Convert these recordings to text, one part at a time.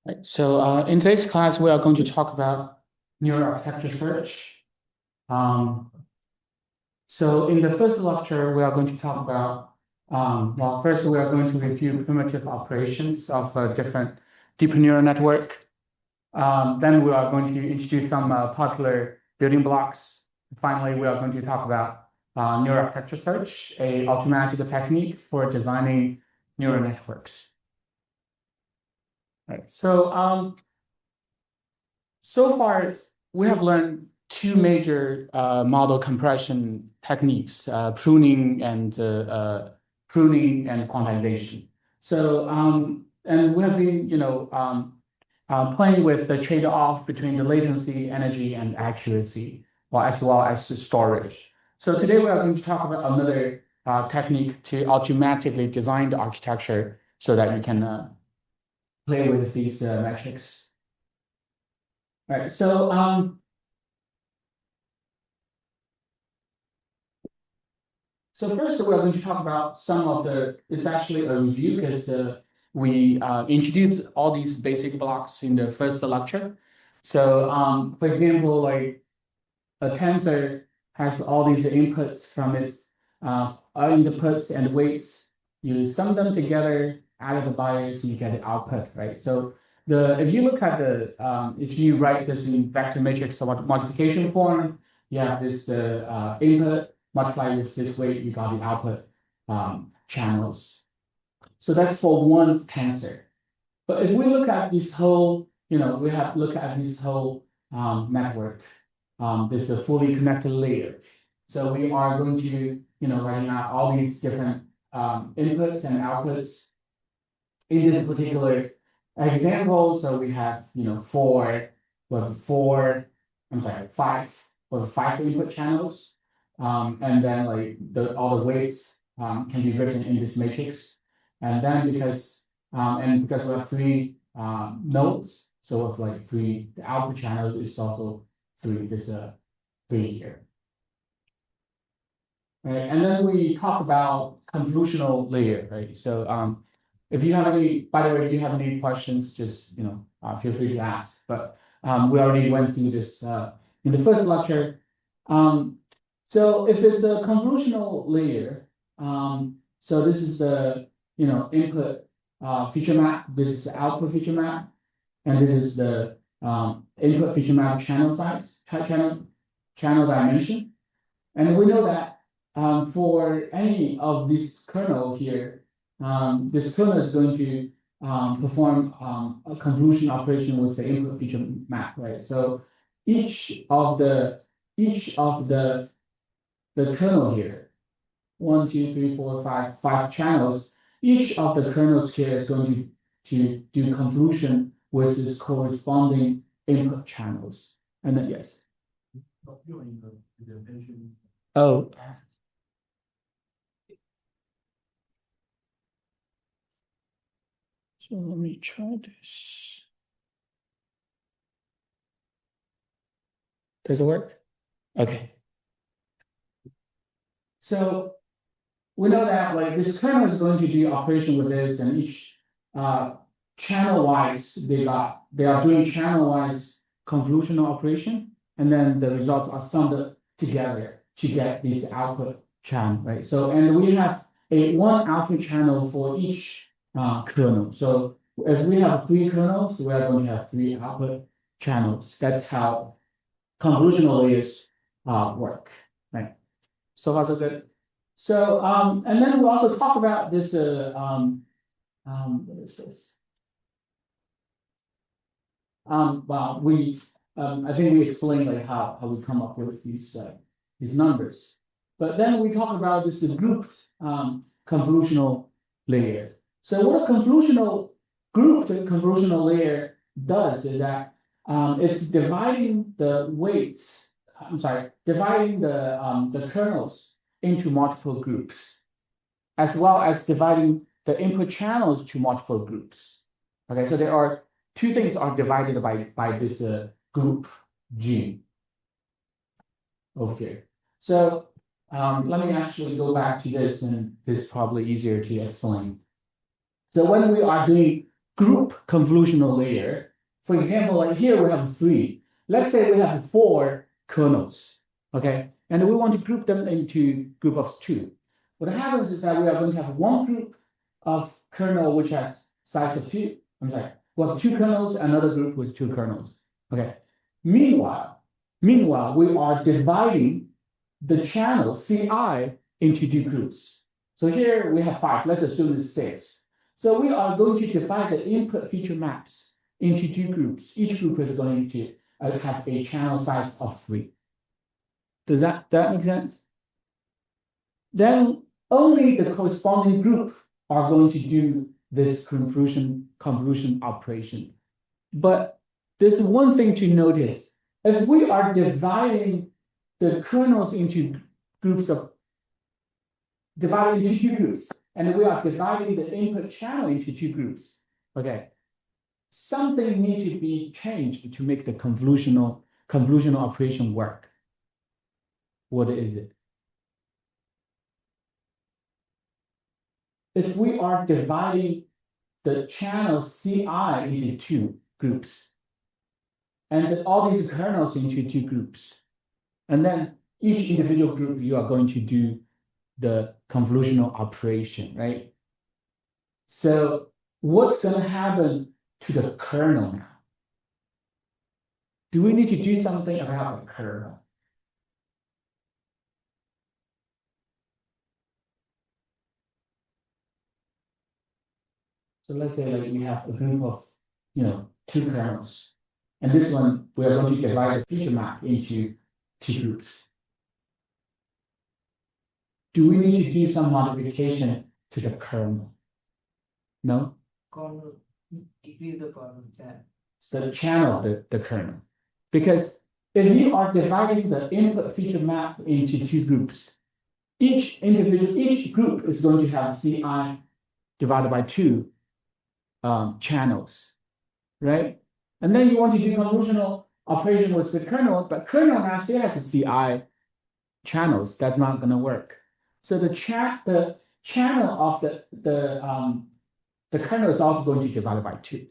Right. So in today's class, we are going to talk about neural architecture search. Um, so in the first lecture, we are going to talk about, well, first we are going to review primitive operations of a different deep neural network. Then we are going to introduce some popular building blocks. Finally, we are going to talk about neural architecture search, a automatic technique for designing neural networks. Right. So far, we have learned two major model compression techniques, pruning and quantization. And we have been, playing with the trade-off between the latency, energy, and accuracy, as well as storage. So today we are going to talk about another technique to automatically design the architecture so that you can play with these metrics. All right, so first we're going to talk about some of it's actually a review because we introduced all these basic blocks in the first lecture. So for example, like a tensor has all these inputs from its inputs and weights. You sum them together, add the bias, you get the output, right? So if you look at if you write this in vector matrix multiplication form, you have this input multiplied with this weight, you got the output channels. So that's for one tensor. But if we look at this whole, look at this whole network, this is a fully connected layer. So we are going to, writing out all these different inputs and outputs in this particular example. So we have, five input channels. And then like all the weights can be written in this matrix. And then because we have three nodes, so with like the output channel is also three here. Right, and then we talk about convolutional layer, right? So if you have any, by the way, if you have any questions, just feel free to ask. But we already went through this in the first lecture. So if it's a convolutional layer, so this is the input feature map, this is the output feature map, and this is the input feature map channel size, channel dimension. And we know that for any of this kernel here, this kernel is going to perform a convolution operation with the input feature map, right? So each of the kernel here, 1, 2, 3, 4, 5 channels. Each of the kernels here is going to do convolution with its corresponding input channels. And then yes. Oh. So let me try this. Does it work? Okay. So we know that like this kernel is going to do operation with this, and each channel-wise they are doing channel-wise convolutional operation, and then the results are summed together to get this output channel, right? So and we have one output channel for each kernel. So if we have three kernels, we are going to have three output channels. That's how convolutional layers work, right? So far so good. So and then we'll also talk about this what is this? Well, I think we explained like how we come up with these numbers. But then we talk about this grouped convolutional layer. So what a grouped convolutional layer does is that it's dividing the weights. Dividing the kernels into multiple groups, as well as dividing the input channels to multiple groups. Okay, so there are two things are divided by this group G over here. So let me actually go back to this, and this is probably easier to explain. So when we are doing group convolutional layer. For example, like here we have three. Let's say we have four kernels, okay? And we want to group them into group of two. What happens is that we are going to have one group of kernel which has size of two. I'm sorry, we have two kernels, another group with two kernels. Okay. Meanwhile, we are dividing the channel Ci into two groups. So here we have five. Let's assume it's six. So we are going to divide the input feature maps into two groups. Each group is going to have a channel size of three. Does that make sense? Then only the corresponding group are going to do this convolution operation. But there's one thing to notice. If we are dividing the kernels into groups of divided into two groups, and we are dividing the input channel into two groups, okay, something needs to be changed to make the convolutional operation work. What is it? If we are dividing the channel Ci into two groups, and all these kernels into two groups, and then each individual group you are going to do the convolutional operation, right? So what's going to happen to the kernel now? Do we need to do something about the kernel? So let's say like we have a group of, two kernels. And this one, we are going to divide the feature map into two groups. Do we need to do some modification to the kernel? No? Kernel, decrease the kernel channel. So the channel of the kernel. Because if you are dividing the input feature map into two groups, each group is going to have Ci divided by two channels, right? And then you want to do convolutional operation with the kernel, but kernel now still has a Ci channels. That's not going to work. So the channel of the kernel is also going to divide by two.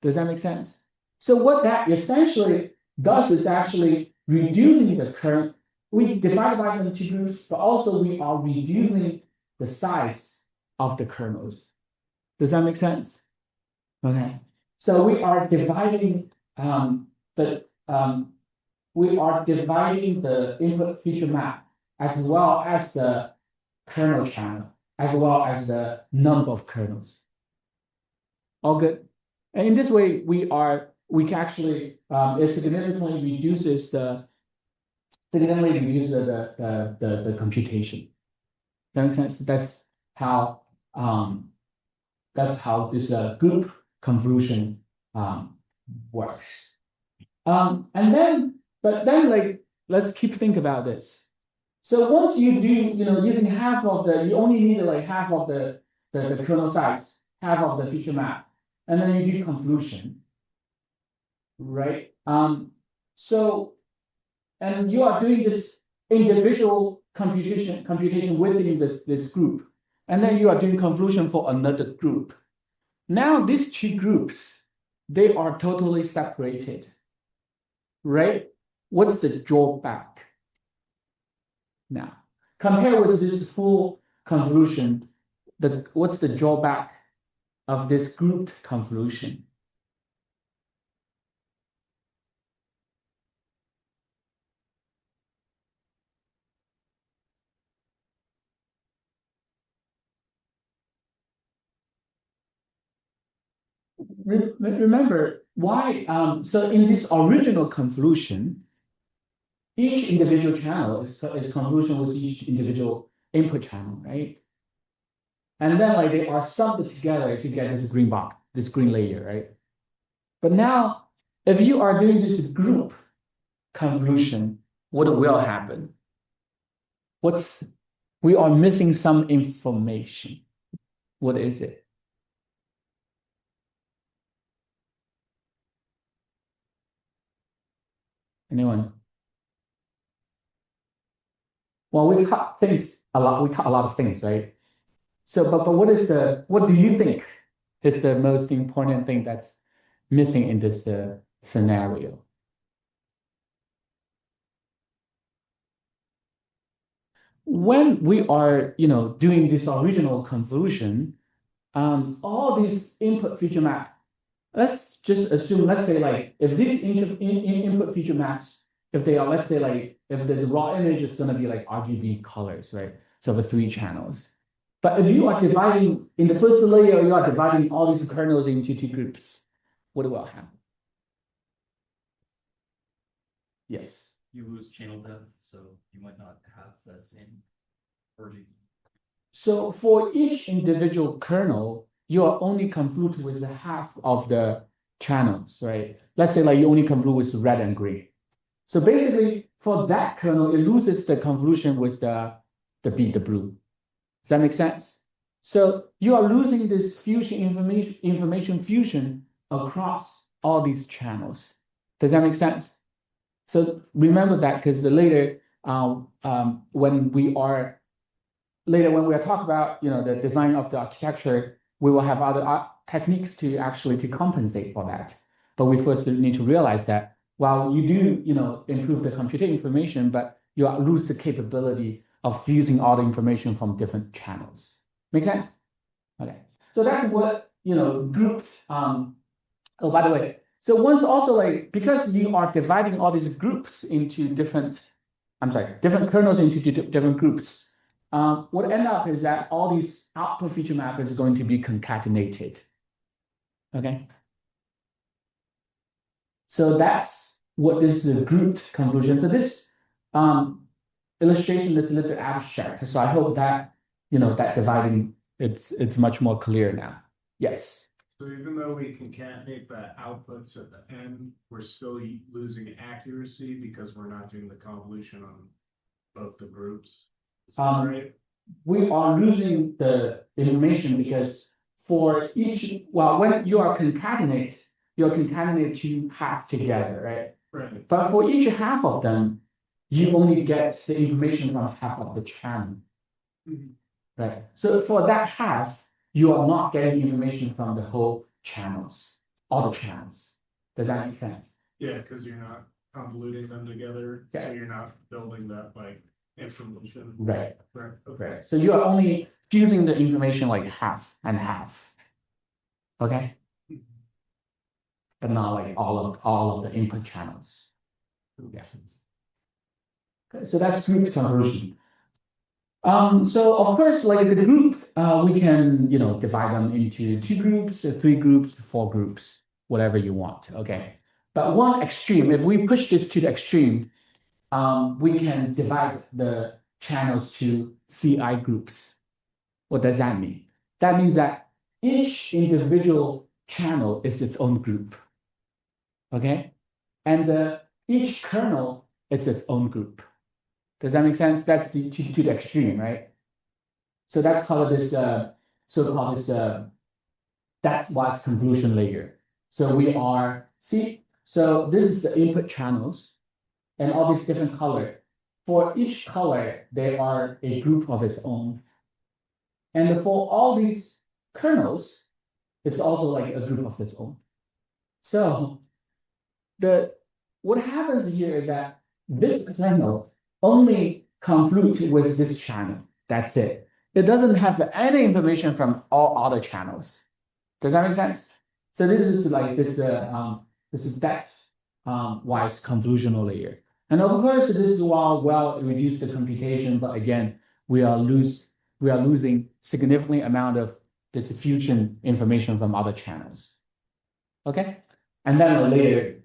Does that make sense? So what that essentially does is actually reducing the current. We divide by them into groups, but also we are reducing the size of the kernels. Does that make sense? Okay. So we are dividing the input feature map as well as the kernel channel, as well as the number of kernels. All good. And in this way, we can actually it significantly reduces the computation. That makes sense. That's how this group convolution works. But then like let's keep think about this. So once you do, using half of you only need like half of the kernel size, half of the feature map, and then you do convolution, right? So, and you are doing this individual computation within this group, and then you are doing convolution for another group. Now these two groups, they are totally separated, right? What's the drawback? Now, compare with this full convolution, what's the drawback of this grouped convolution? Remember why? So in this original convolution, each individual channel is convolution with each individual input channel, right? And then like they are summed together to get this green box, this green layer, right? But now, if you are doing this group convolution, what will happen? We are missing some information. What is it? Anyone? Well, we cut things a lot. We cut a lot of things, right? So, but what do you think is the most important thing that's missing in this scenario. When we are, doing this original convolution, all these input feature map, let's just assume, let's say like, if these input feature maps, if they are, let's say like, if there's raw image, it's gonna be like RGB colors, right? So for 3 channels. But if you are dividing, in the first layer, you are dividing all these kernels into 2 groups, what will happen? Yes. You lose channel depth, so you might not have that same RGB. So for each individual kernel, you are only convolute with half of the channels, right? Let's say like you only convolute with red and green. So basically, for that kernel, it loses the convolution with the blue. Does that make sense? So you are losing this fusion information fusion across all these channels. Does that make sense? So remember that, because later, when we are talking about the design of the architecture, we will have other techniques to actually compensate for that. But we first need to realize that while you do improve the computer information, but you lose the capability of fusing all the information from different channels. Make sense? Okay. So that's what grouped. Oh, by the way, so once also like, because you are dividing all these groups into different kernels into different groups, what end up is that all these output feature map is going to be concatenated. Okay. So that's what this is, a grouped convolution. So this illustration is a little bit abstract. So I hope that that dividing it's much more clear now. Yes. So even though we concatenate the outputs at the end, we're still losing accuracy because we're not doing the convolution on both the groups. Is that right? We are losing the information because for each, well, when you are concatenate to half together, right? Right. But for each half of them, you only get the information from half of the channel. Mhm. Right. So for that half, you are not getting information from the whole channels, all the channels. Does that make sense? Yeah, because you're not convoluting them together, Yes. so you're not building that like information. Right. Right. Okay. Right. So you are only fusing the information like half and half. Okay. But not like all of the input channels. Yeah. Okay, so that's group conversion. So of course, like the group, we can divide them into 2 groups, 3 groups, 4 groups, whatever you want. Okay. But one extreme, if we push this to the extreme, we can divide the channels to CI groups. What does that mean? That means that each individual channel is its own group. Okay. And each kernel is its own group. Does that make sense? That's to the extreme, right? So that's called this so-called this that was convolution layer. So we are so this is the input channels and all these different color. For each color, they are a group of its own. And for all these kernels, it's also like a group of its own. So what happens here is that this kernel only convolute with this channel. That's it. It doesn't have any information from all other channels. Does that make sense? So this is like this is depth wise convolutional layer. And of course, this is well reduce the computation, but again, we are losing significant amount of this fusion information from other channels. Okay, and then later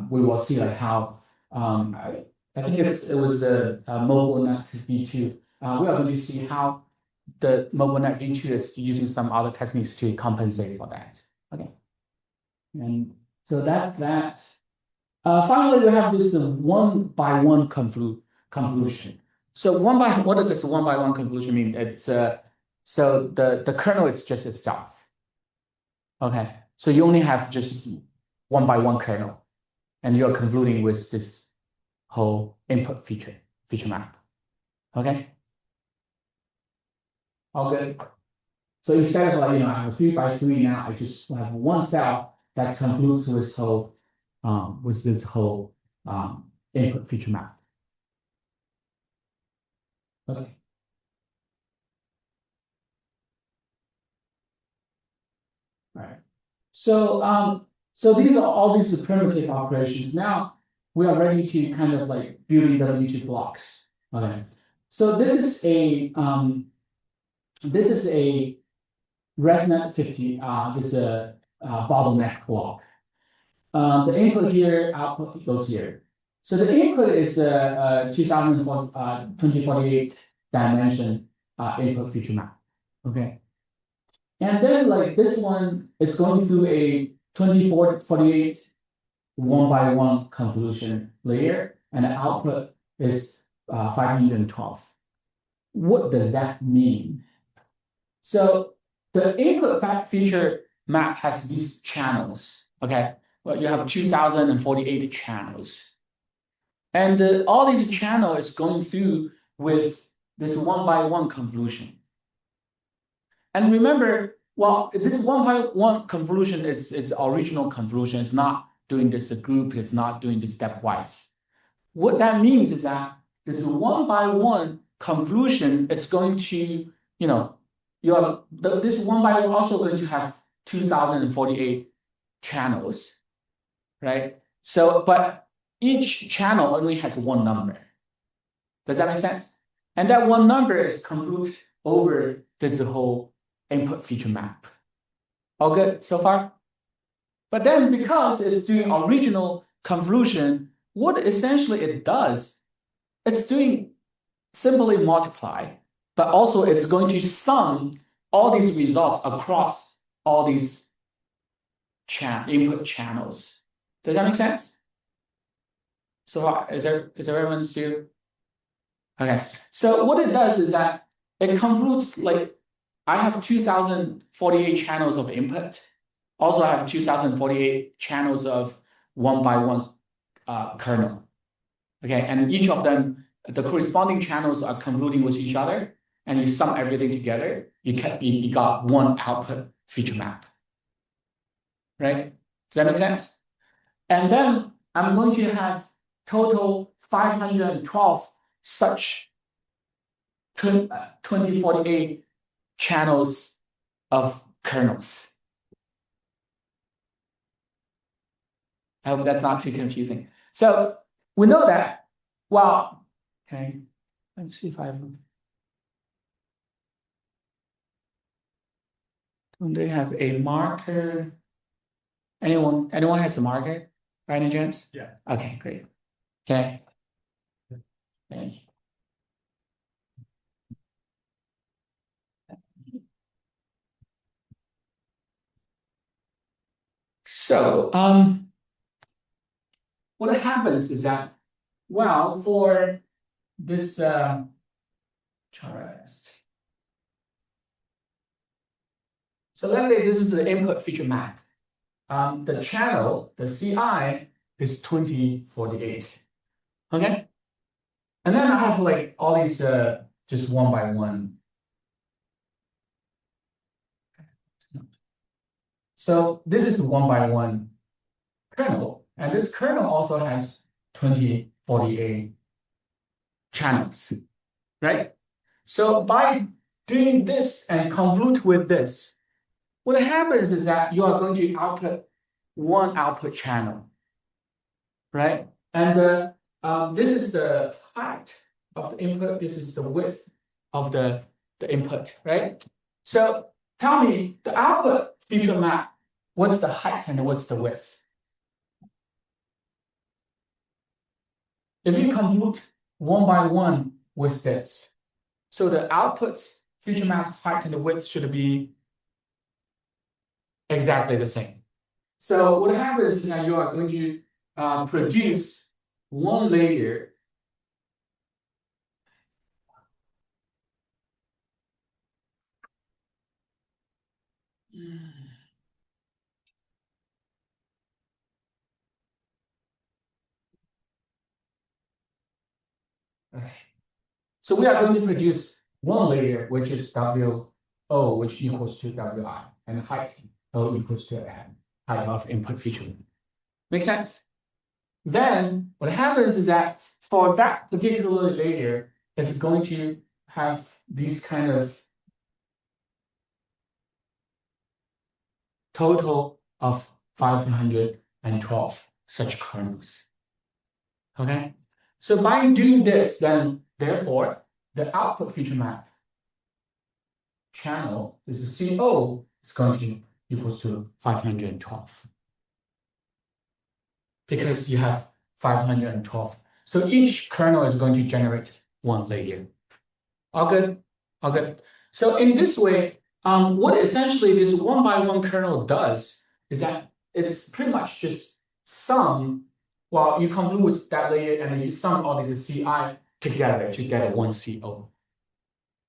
we will see like how I think it was the MobileNet V2. We are going to see how the MobileNet V2 is using some other techniques to compensate for that. Okay, and so that's that. Finally, we have this one-by-one convolution. So what does this one-by-one convolution mean? It's so the kernel is just itself. Okay, so you only have just one-by-one kernel, and you're convoluting with this whole input feature map. Okay, all good. So instead of like, I have a 3 by 3 now, I just have one cell that's convolutes with this whole input feature map. Okay. All right. So these are all these primitive operations. Now we are ready to kind of like build W2 blocks. Okay. So this is a ResNet 50. This is a bottleneck block. The input here, output goes here. So the input is a 2048 dimension input feature map. Okay. And then like this one is going through a 2448 1 by 1 convolution layer, and the output is 512. What does that mean? So the input feature map has these channels. Okay, well, you have 2048 channels, and all these channels is going through with this 1 by 1 convolution. And remember, well, this 1 by 1 convolution is its original convolution. It's not doing this group. It's not doing this stepwise. What that means is that this 1 by 1 convolution is going to, this 1 by 1 also going to have 2048 channels, right? So, but each channel only has one number. Does that make sense? And that one number is convolved over this whole input feature map. All good so far? But then because it's doing original convolution, what essentially it does, it's doing simply multiply, but also it's going to sum all these results across all these input channels. Does that make sense? So far, is everyone still? Okay, so what it does is that it convolutes, like I have 2048 channels of input. Also, I have 2048 channels of 1 by 1 kernel. Okay, and each of them, the corresponding channels are convoluting with each other, and you sum everything together, you got one output feature map. Right? Does that make sense? And then I'm going to have total 512 such 2048 channels of kernels. I hope that's not too confusing. So we know that, well, okay, let me see if I have them. Do they have a marker? Anyone has a marker by any chance? Yeah. Okay, great. Okay. Okay. So, what happens is that, well, for this chart, so let's say this is the input feature map. The channel, the CI is 2048. Okay? And then I have like all these just 1 by 1. So this is 1 by 1 kernel, and this kernel also has 2048 channels, right? So by doing this and convolute with this, what happens is that you are going to output one output channel, right? And this is the height of the input. This is the width of the input, right? So tell me the output feature map, what's the height and what's the width? If you convolute 1 by 1 with this, so the outputs feature map's height and the width should be exactly the same. So what happens is that you are going to produce one layer so we are going to produce one layer, which is W O, which equals to Wi, and height O equals to height of input feature. Make sense? Then what happens is that for that particular layer, it's going to have these kind of total of 512 such kernels. Okay, so by doing this, then therefore the output feature map channel is CO is going to equals to 512 because you have 512. So each kernel is going to generate one layer. All good? All good. So in this way, what essentially this one by one kernel does is that it's pretty much just sum, well, you convolute with that layer and then you sum all these CI together to get one CO.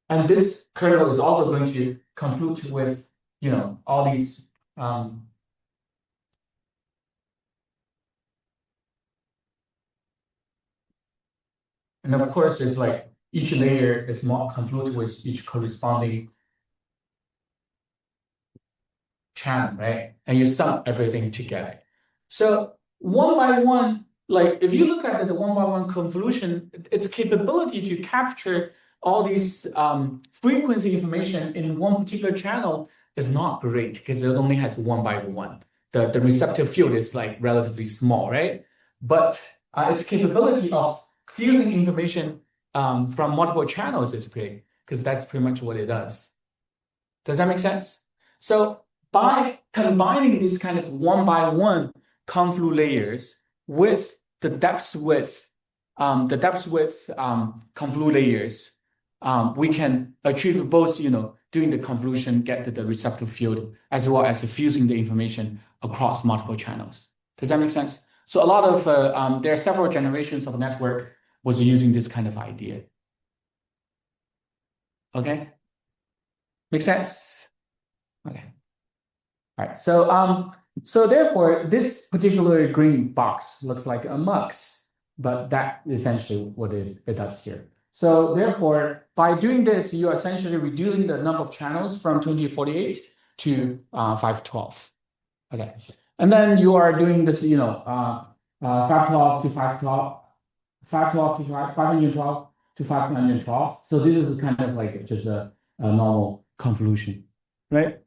And this kernel is also going to convolute with, you know, all these and of course, it's like each layer is more convoluted with each corresponding channel, right? And you sum everything together. So one by one, like if you look at the one by one convolution, its capability to capture all these frequency information in one particular channel is not great because it only has one by one. The receptive field is like relatively small, right? But its capability of fusing information from multiple channels is great because that's pretty much what it does. Does that make sense? So by combining these kind of one by one convolute layers with the depth width convolute layers, we can achieve both, you know, doing the convolution, get to the receptive field, as well as fusing the information across multiple channels. Does that make sense? So a lot of there are several generations of network was using this kind of idea. Okay, make sense? Okay. All right. So therefore, this particular green box looks like a mux, but that is essentially what it does here. So therefore, by doing this, you are essentially reducing the number of channels from 2048 to 512. Okay, and then you are doing this, you know, 512 to 512. 512 to 512 to 512. So this is kind of like just a normal convolution, right?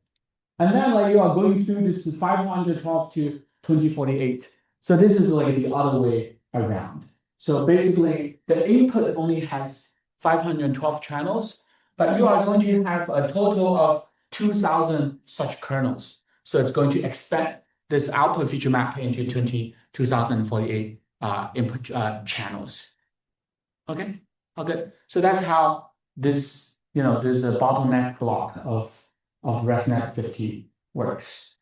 And then like you are going through this 512 to 2048. So this is like the other way around. So basically the input only has 512 channels, but you are going to have a total of 2,000 such kernels. So it's going to expand this output feature map into 2048 input channels. Okay, okay. So that's how this, you know, there's a bottleneck block of ResNet 50 works.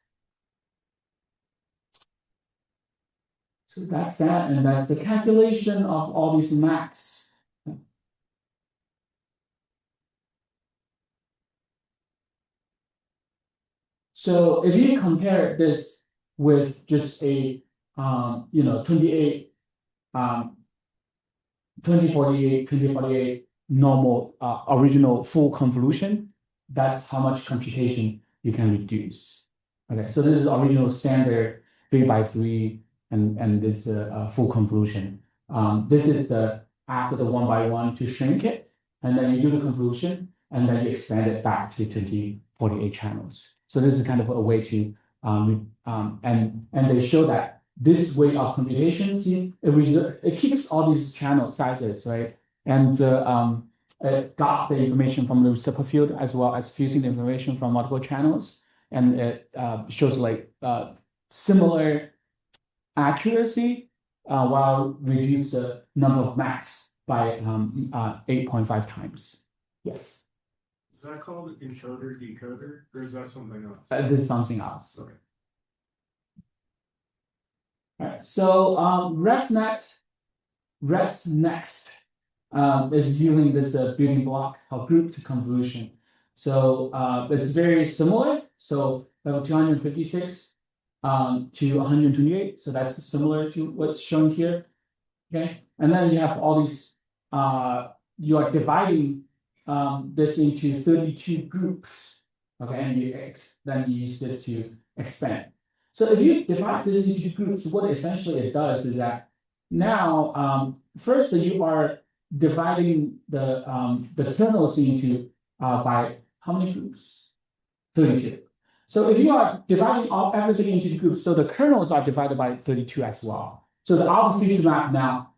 So that's that, and that's the calculation of all these maps. So if you compare this with just a you know 2048 normal original full convolution, that's how much computation you can reduce. Okay, so this is original standard 3x3 and this full convolution. This is after the one by one to shrink it, and then you do the convolution, and then you expand it back to 2048 channels. So this is kind of a way to and they show that this way of computation, see, it keeps all these channel sizes, right? And it got the information from the reciprocal field as well as fusing the information from multiple channels, and it shows like similar accuracy while reduce the number of maps by 8.5 times. Yes. Is that called encoder decoder, or is that something else? This is something else. Okay. All right. So ResNext is using this building block called grouped convolution. So it's very similar. So level 256 to 128. So that's similar to what's shown here. Okay, and then you have all these. You are dividing this into 32 groups. Okay, and then you use this to expand. So if you divide this into groups, what essentially it does is that now, first you are dividing the kernels into by how many groups? 32. So if you are dividing everything into groups, so the kernels are divided by 32 as well. So the alpha feature map now,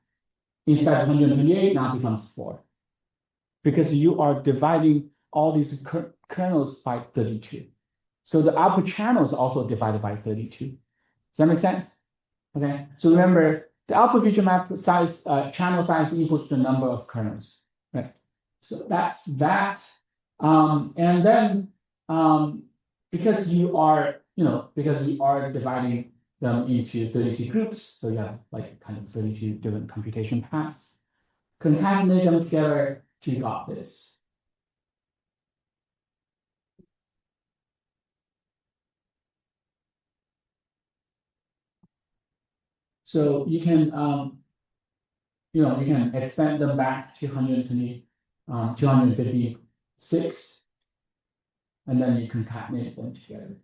instead of 128, now becomes 4. Because you are dividing all these kernels by 32. So the output channel is also divided by 32. Does that make sense? Okay, so remember the output feature map size, channel size equals the number of kernels, right? So that's that. And then because you are dividing them into 32 groups, so you have like kind of 32 different computation paths. Concatenate them together, you got this. So you can you can expand them back to 120, 256, and then you concatenate them together.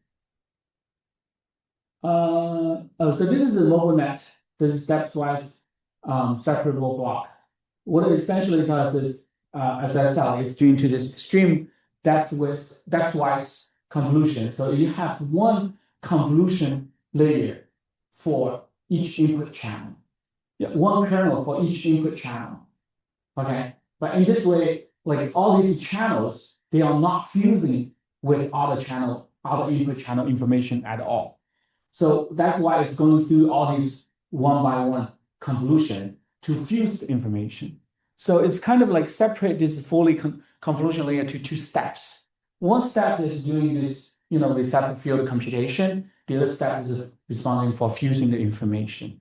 Oh, so this is the mobile net. This is depth-wise separable block. What it essentially does is, as I said, is due to this extreme depth-wise convolution. So you have one convolution layer for each input channel. Yeah, one kernel for each input channel. Okay, but in this way, like all these channels, they are not fusing with other input channel information at all. So that's why it's going through all these one by one convolution to fuse the information. So it's kind of like separate this fully convolution layer to 2 steps. One step is doing this, receptive field computation. The other step is responding for fusing the information.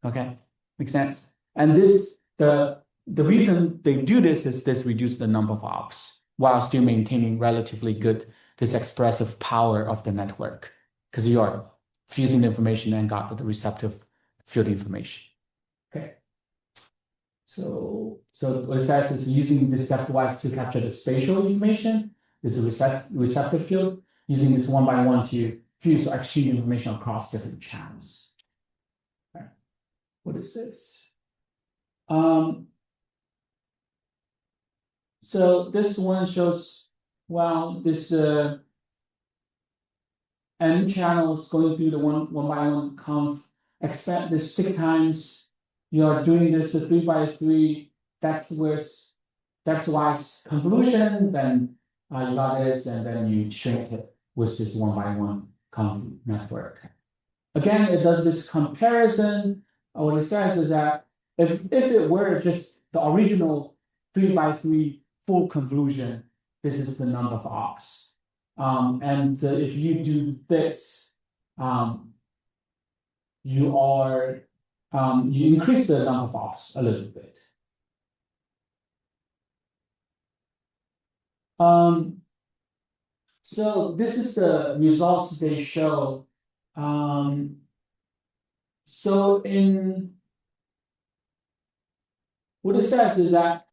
Okay, makes sense. And the reason they do this is this reduces the number of ops while still maintaining relatively good this expressive power of the network, because you are fusing the information and got the receptive field information. Okay. So what it says is using this stepwise to capture the spatial information. This is receptive field, using this one by one to fuse or exchange information across different channels. Okay. What is this? So this one shows, well, this n channels going through the one by one conv, expand this 6 times. You are doing this 3 by 3 depth-wise convolution, then you got this, and then you shrink it with this one by one conv network. Again, it does this comparison. What it says is that if it were just the original 3 by 3 full convolution, this is the number of ops. And if you do this, you increase the number of ops a little bit. So this is the results they show. So in what it says is that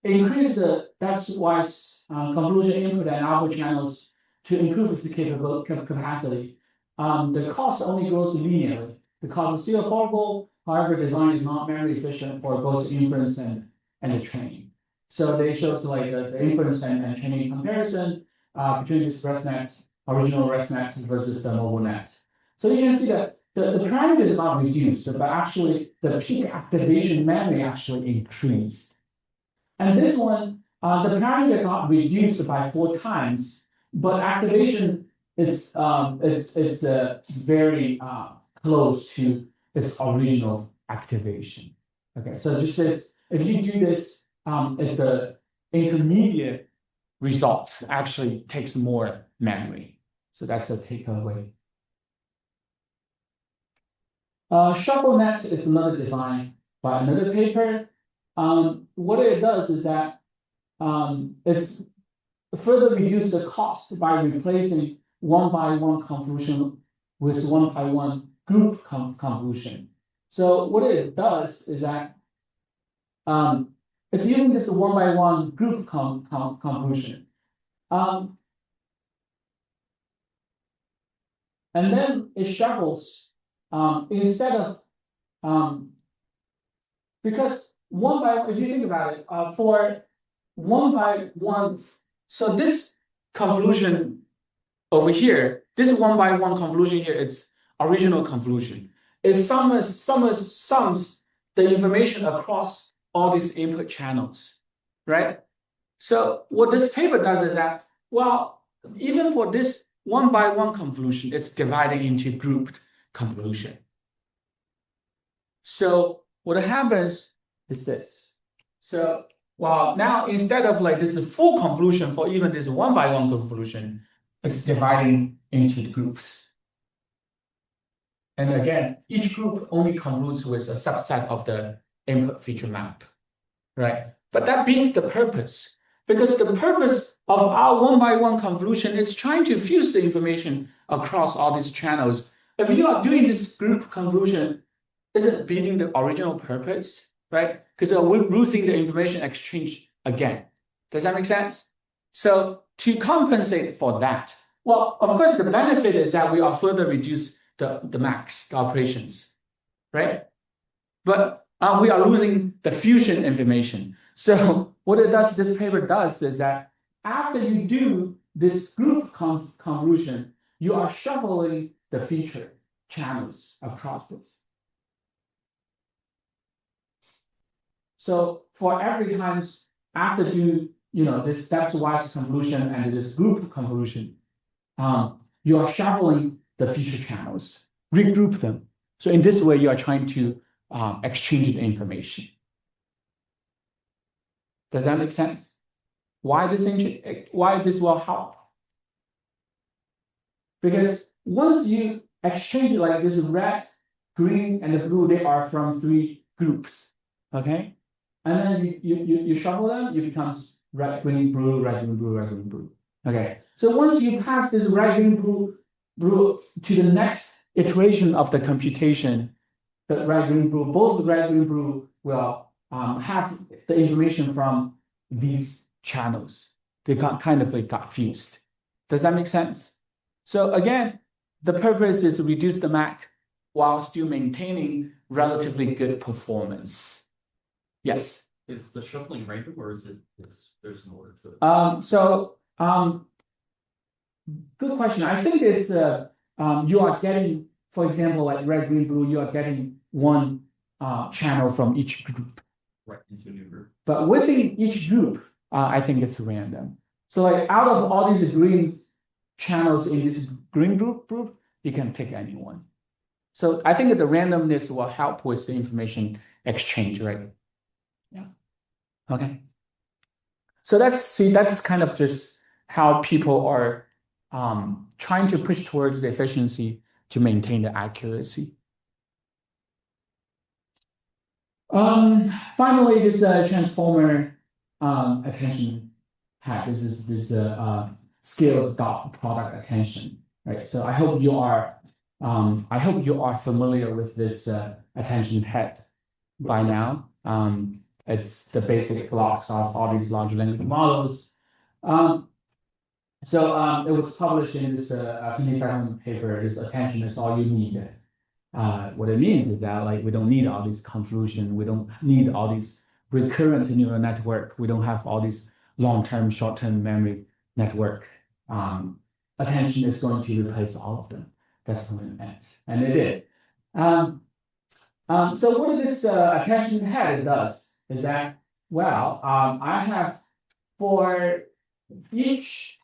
increase the depth-wise convolution input and output channels to improve the capacity. The cost only grows linearly. The cost is still affordable. However, design is not memory efficient for both inference and the training. So they showed like the inference and training comparison between this ResNet, original ResNet versus the mobile net. So you can see that the parameters is not reduced, but actually the peak activation memory actually increased. And this one, the parameter got reduced by 4 times, but activation is very close to its original activation. Okay, so just says if you do this, the intermediate results actually takes more memory. So that's a takeaway. ShuffleNet is another design by another paper. What it does is that it's further reduce the cost by replacing one by one convolution with one by one group convolution. So what it does is that it's using this one-by-one group convolution. And then it shuffles instead of because if you think about it, for one by one, so this convolution over here, this one by one convolution here, it's original convolution. It sums the information across all these input channels, right? So what this paper does is that, well, even for this one by one convolution, it's divided into grouped convolution. So what happens is this. So, well, now instead of like this full convolution for even this one by one convolution, it's dividing into groups. And again, each group only convolutes with a subset of the input feature map, right? But that beats the purpose, because the purpose of our one by one convolution is trying to fuse the information across all these channels. If you are doing this group convolution, is it beating the original purpose, right? Because we're losing the information exchange again. Does that make sense? So to compensate for that, well, of course, the benefit is that we are further reduce the max, the operations, right? But we are losing the fusion information. So what this paper does is that after you do this group convolution, you are shuffling the feature channels across this. So for every times after this stepwise convolution and this group convolution, you are shuffling the feature channels, regroup them. So in this way, you are trying to exchange the information. Does that make sense? Why this will help? Because once you exchange like this red, green, and the blue, they are from 3 groups, okay? And then you shuffle them, it becomes red, green, blue, red, green, blue, red, green, blue. Okay. So once you pass this red, green, blue to the next iteration of the computation, the red, green, blue, both the red, green, blue will have the information from these channels. They got fused. Does that make sense? So again, the purpose is to reduce the MAC while still maintaining relatively good performance. Yes. Is the shuffling random or is there's an order to it? Good question. I think it's you are getting, for example, like red, green, blue, you are getting one channel from each group. Right, into a new group. But within each group, I think it's random. So like out of all these green channels in this green group, you can pick any one. So I think that the randomness will help with the information exchange, right? Yeah. Okay. So that's kind of just how people are trying to push towards the efficiency to maintain the accuracy. Finally, this transformer attention hat. This is this scaled dot product attention, right? So I hope you are familiar with this attention head by now. It's the basic blocks of all these large language models. So it was published in this 2017 paper. This attention is all you need. What it means is that like we don't need all this convolution. We don't need all these recurrent neural network. We don't have all these long-term, short-term memory network. Attention is going to replace all of them. That's what it meant, and it did. So what this attention head does is that, well, I have for each,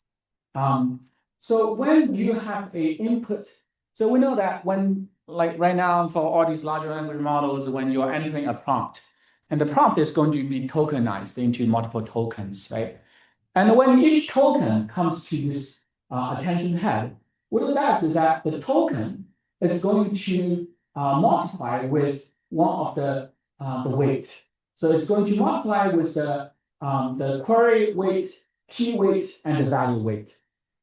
so when you have a input, so we know that when, like right now for all these large language models, when you are entering a prompt, and the prompt is going to be tokenized into multiple tokens, right? And when each token comes to this attention head, what it does is that the token is going to multiply with one of the weight. So it's going to multiply with the query weight, key weight, and the value weight.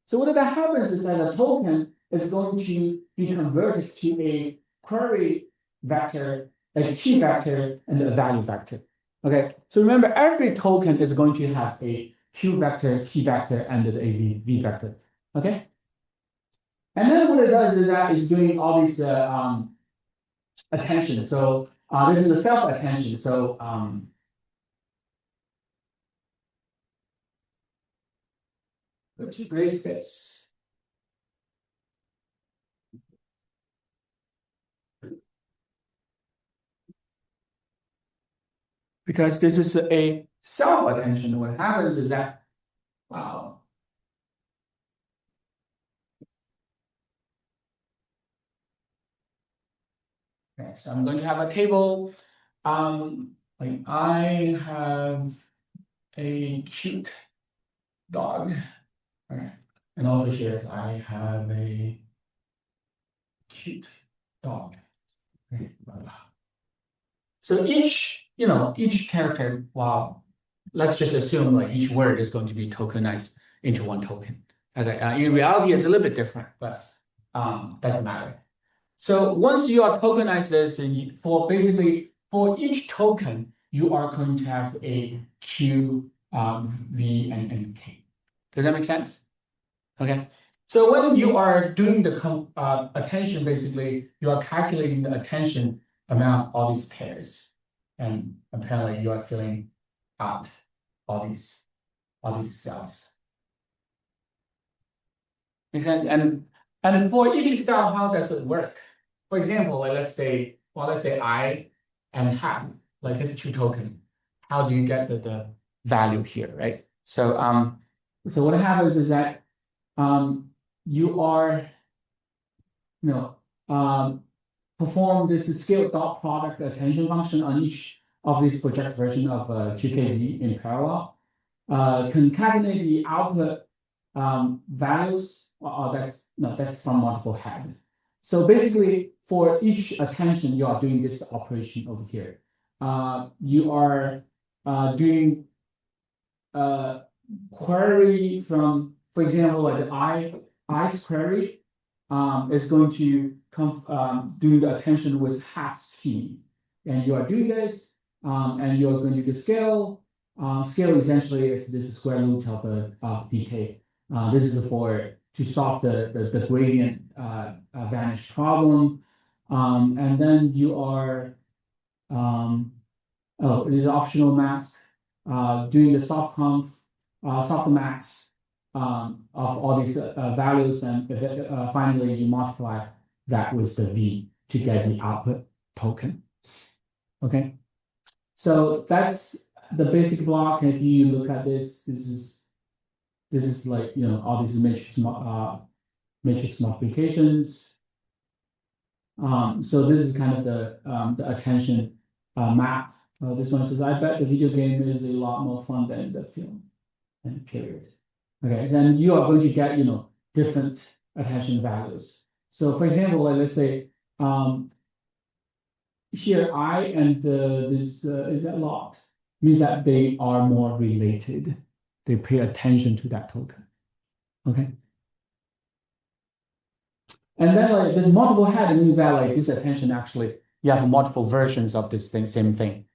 So what that happens is that the token is going to be converted to a query vector, a key vector, and a value vector. Okay, so remember every token is going to have a Q vector, key vector, and a V vector. Okay. And then what it does is that it's doing all these attention. So this is the self attention. So go to gray space. Because this is a self attention, what happens is that, wow. Okay, so I'm going to have a table. Like I have a cute dog. Okay. And also here I have a cute dog. Okay. So each character, wow, let's just assume like each word is going to be tokenized into one token. Okay. In reality, it's a little bit different, but doesn't matter. So once you are tokenized this, and for basically for each token, you are going to have a Q, V, and K. Does that make sense? Okay. So when you are doing the attention, basically you are calculating the attention amount all these pairs, and apparently you are filling out all these cells. Make sense? And for each cell, how does it work? For example, like let's say I and half, like this two token. How do you get the value here, right? So so what happens is that you are perform this scale dot product attention function on each of these project version of QKV in parallel. Concatenate the output values. That's from multiple head. So basically, for each attention, you are doing this operation over here. You are doing query from, for example, like the ice query is going to come do the attention with half scheme, and you are doing this, and you're going to do the scale. Scale essentially is this square root of dk. This is for to solve the gradient vanish problem, and then you are it is optional mask doing the soft max of all these values, and finally you multiply that with the V to get the output token. Okay, so that's the basic block. If you look at this, this is like all these matrix multiplications. So this is kind of the attention map. This one says, I bet the video game is a lot more fun than the film. And period. Okay, then you are going to get different attention values. So for example, like, let's say here I and this is a lot means that they are more related. They pay attention to that token. Okay. And then like this multiple head means that like this attention actually you have multiple versions of this same thing.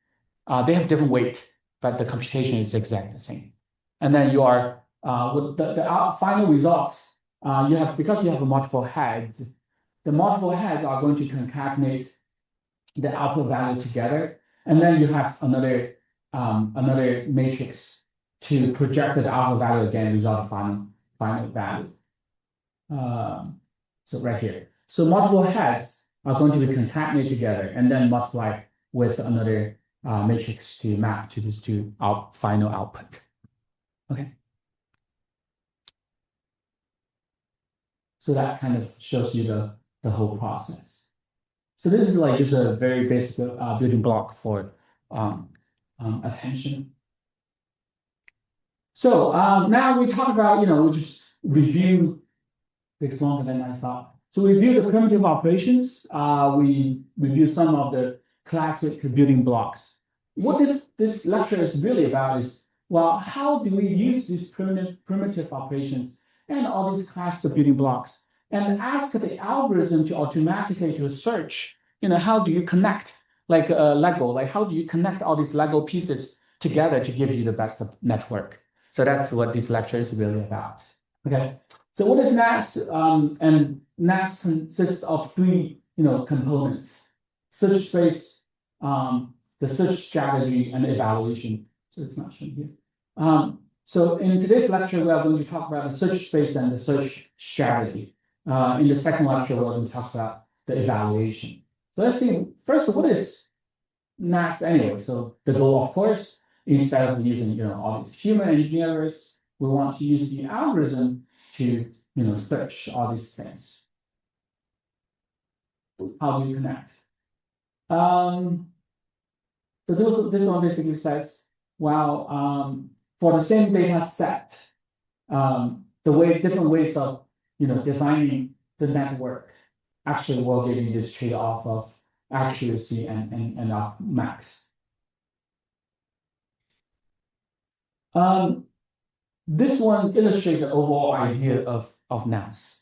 They have different weight, but the computation is exactly the same. And then you are with the final results, you have, because you have multiple heads, the multiple heads are going to concatenate the output value together, and then you have another matrix to project the output value again, result of final value. So right here. So multiple heads are going to be concatenated together and then multiply with another matrix to map to this final output. Okay. So that kind of shows you the whole process. So this is like just a very basic building block for attention. So now we talk about, we just review. Takes longer than I thought. So we review the primitive operations. We review some of the classic building blocks. What this lecture is really about is, well, how do we use these primitive operations and all these classic building blocks and ask the algorithm to automatically search, how do you connect like Lego, like how do you connect all these Lego pieces together to give you the best network? So that's what this lecture is really about. Okay. So what is NAS? And NAS consists of three, components: search space, the search strategy, and evaluation. So it's not shown here. So in today's lecture, we are going to talk about the search space and the search strategy. In the second lecture, we're going to talk about the evaluation. So let's see, first, what is NAS anyway? So the goal, of course, instead of using, all these human engineers, we want to use the algorithm to, search all these things. How do you connect? So this one basically says, well, for the same data set, different ways of, designing the network actually will give you this trade-off of accuracy and of max. This one illustrates the overall idea of NAS.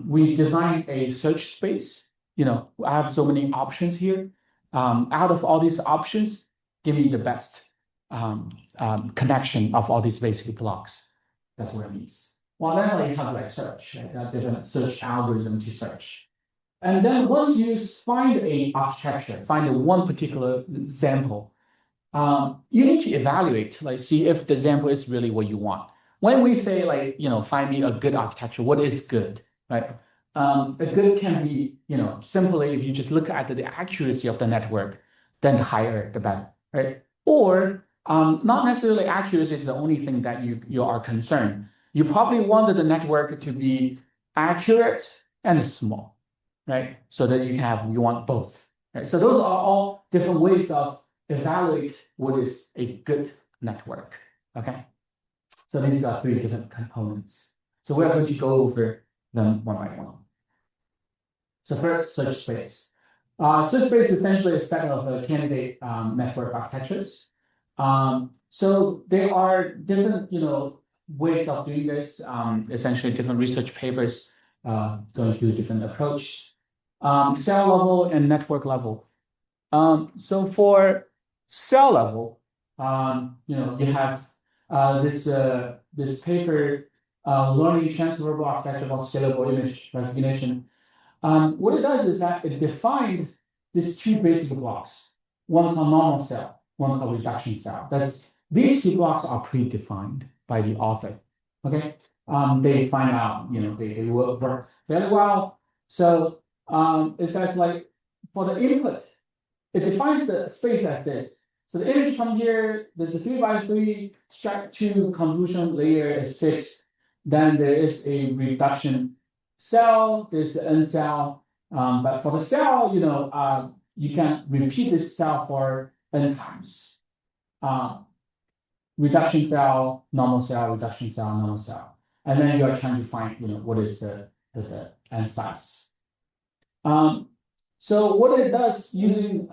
We designed a search space. I have so many options here. Out of all these options, give me the best connection of all these basic blocks. That's what it means. Well, then you have like search, right? Different search algorithm to search. And then once you find a architecture, find one particular example, you need to evaluate, like see if the example is really what you want. When we say like, find me a good architecture, what is good, right? A good can be, simply if you just look at the accuracy of the network, then the higher the better, right? Or not necessarily accuracy is the only thing that you are concerned. You probably wanted the network to be accurate and small, right? So that you want both, right? So those are all different ways of evaluate what is a good network, okay? So these are three different components. So we're going to go over them one by one. So first, search space. Search space is essentially a set of candidate network architectures. So there are different, ways of doing this. Essentially, different research papers going through different approach. Cell level and network level. So for cell level, you have this paper, learning transferable architecture of scalable image recognition. What it does is that it defined these two basic blocks, one called normal cell, one called reduction cell. These two blocks are predefined by the author. Okay, they find out, they will work very well. So it says like for the input, it defines the space as this. So the image from here, there's a 3x3 2 convolution layer is fixed. Then there is a reduction cell, there's the N cell. But for the cell, you can repeat this cell for N times. Reduction cell, normal cell, reduction cell, normal cell. And then you are trying to find, what is the N size. So what it does using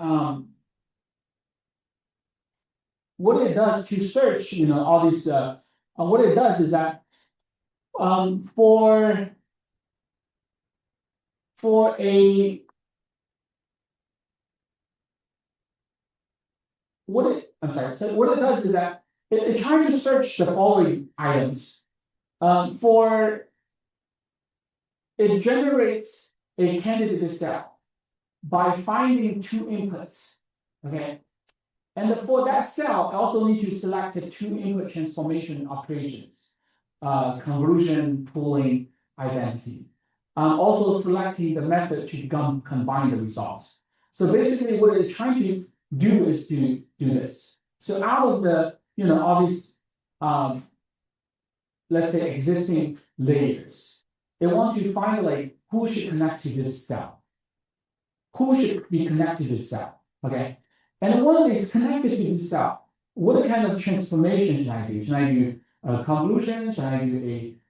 what it does to search, all these what it does is that for a so what it does is that it tries to search the following items. It generates a candidate cell by finding two inputs. Okay. And for that cell, I also need to select the two input transformation operations, convolution, pooling, identity. I'm also selecting the method to combine the results. So basically what it's trying to do is to do this. So out of the, all these, let's say existing layers, they want to find like who should connect to this cell. Who should be connected to this cell, okay? And once it's connected to this cell, what kind of transformation should I do? Should I do a convolution? Should I do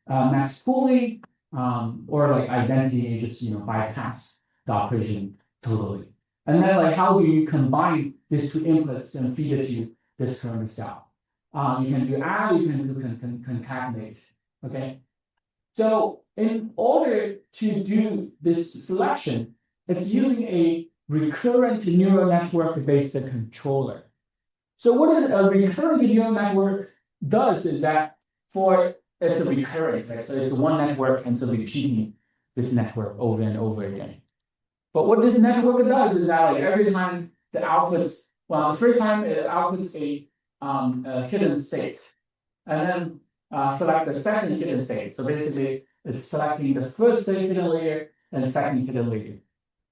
a max pooling? Or like identity, just bypass the operation totally. And then like how do you combine these two inputs and feed it to this current cell? You can do add, you can do concatenate. Okay. So in order to do this selection, it's using a recurrent neural network-based controller. So what is a recurrent neural network does is that it's a recurrent, right? So it's one network and so repeating this network over and over again. But what this network does is that like every time the outputs, well, the first time it outputs a hidden state, and then select the second hidden state. So basically, it's selecting the first hidden layer and the second hidden layer.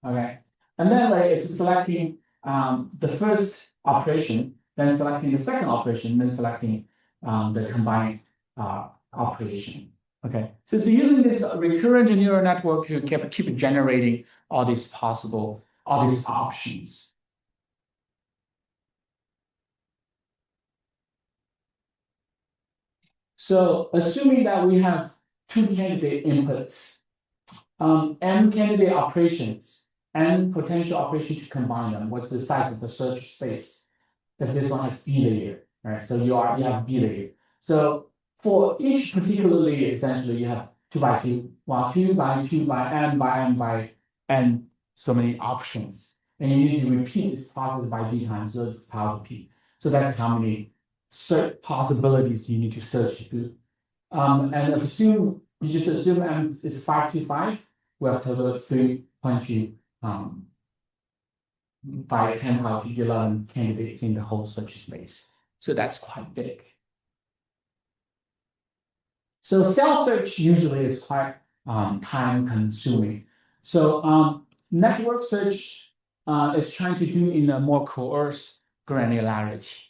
Okay, and then like it's selecting the first operation, then selecting the second operation, then selecting the combined operation. Okay, so it's using this recurrent neural network to keep generating all these options. So assuming that we have two candidate inputs, n candidate operations, n potential operations to combine them, what's the size of the search space? If this one has B layer, right? So you have B layer. So for each particular layer, essentially you have 2 by 2, well, 2 by 2 by n by n by n, so many options. And you need to repeat this process by B times, so it's power of P. So that's how many search possibilities you need to search through. And you just assume m is 5 to 5, we have total 3.2 by 10 power to 11 candidates in the whole search space. So that's quite big. So cell search usually is quite time consuming. So network search is trying to do in a more coarse granularity.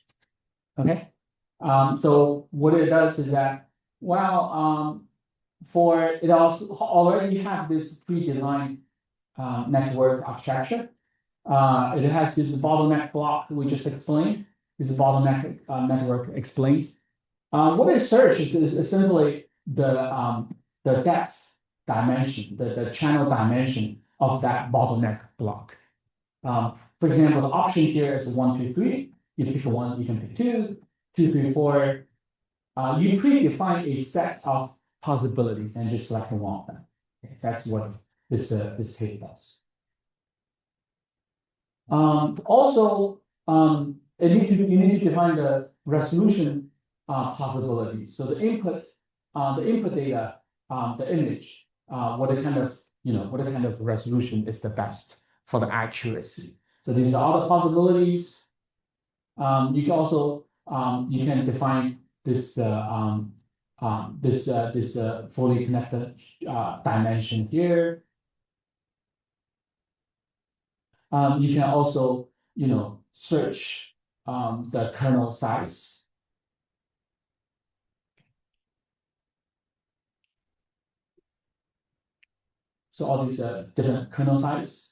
Okay. So what it does is that, well, it also already have this pre-designed network architecture. It has this bottleneck block we just explained. This bottleneck network explained. What it searches is simply the depth dimension, the channel dimension of that bottleneck block. For example, the option here is 1, 2, 3. You pick one, you can pick 2, 2, 3, 4. You predefine a set of possibilities and just select one of them. Okay, that's what this page does. Also, you need to define the resolution possibilities. So the input data, the image, what kind of resolution is the best for the accuracy. So these are all the possibilities. You can also you can define this fully connected dimension here. You can also search the kernel size. So all these different kernel size.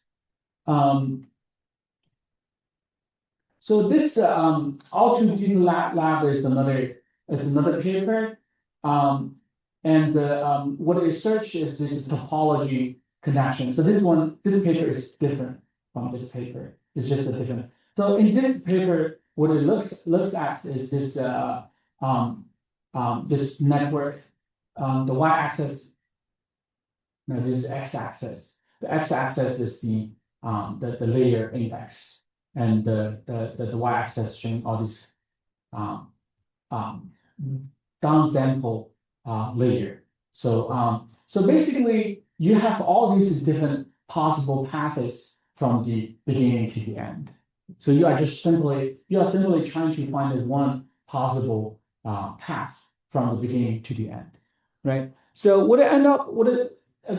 So this All2D lab is another paper, and what it search is this topology connection. So this paper is different from this paper. It's just a different. So in this paper, what it looks at is this this network. The y-axis. No, this is x-axis. The x-axis is the layer index, and the y-axis showing all these downsample layer. So basically, you have all these different possible paths from the beginning to the end. So you are simply trying to find one possible path from the beginning to the end, right? So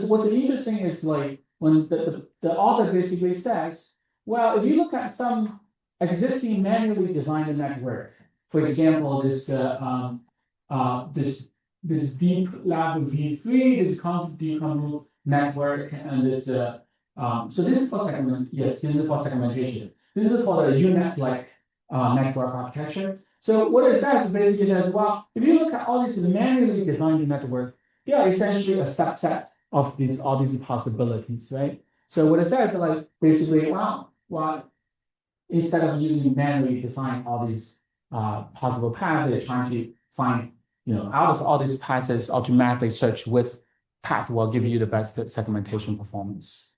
what's interesting is like when the author basically says, well, if you look at some existing manually designed network, for example, this deep lab V3, this deconvolute network, and this so this is for this is for segmentation. This is for the UNet-like network architecture. So what it says basically says, well, if you look at all these manually designed network, they are essentially a subset of all these possibilities, right? So what it says is like basically, well, instead of using manually design all these possible paths, they're trying to find, out of all these paths, automatically search with path will give you the best segmentation performance.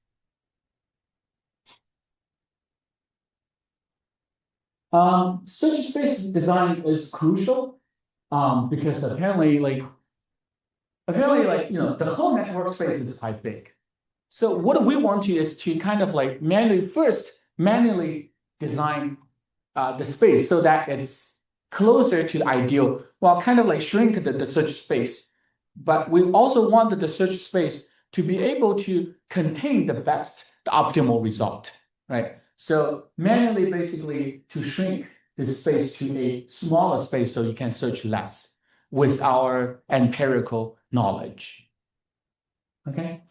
Search space design is crucial, because apparently, the whole network space is quite big. So what we want to is to kind of like manually design the space so that it's closer to the ideal, well, kind of like shrink the search space. But we also want the search space to be able to contain the optimal result, right? So manually, basically, to shrink this space to a smaller space so you can search less with our empirical knowledge. Okay.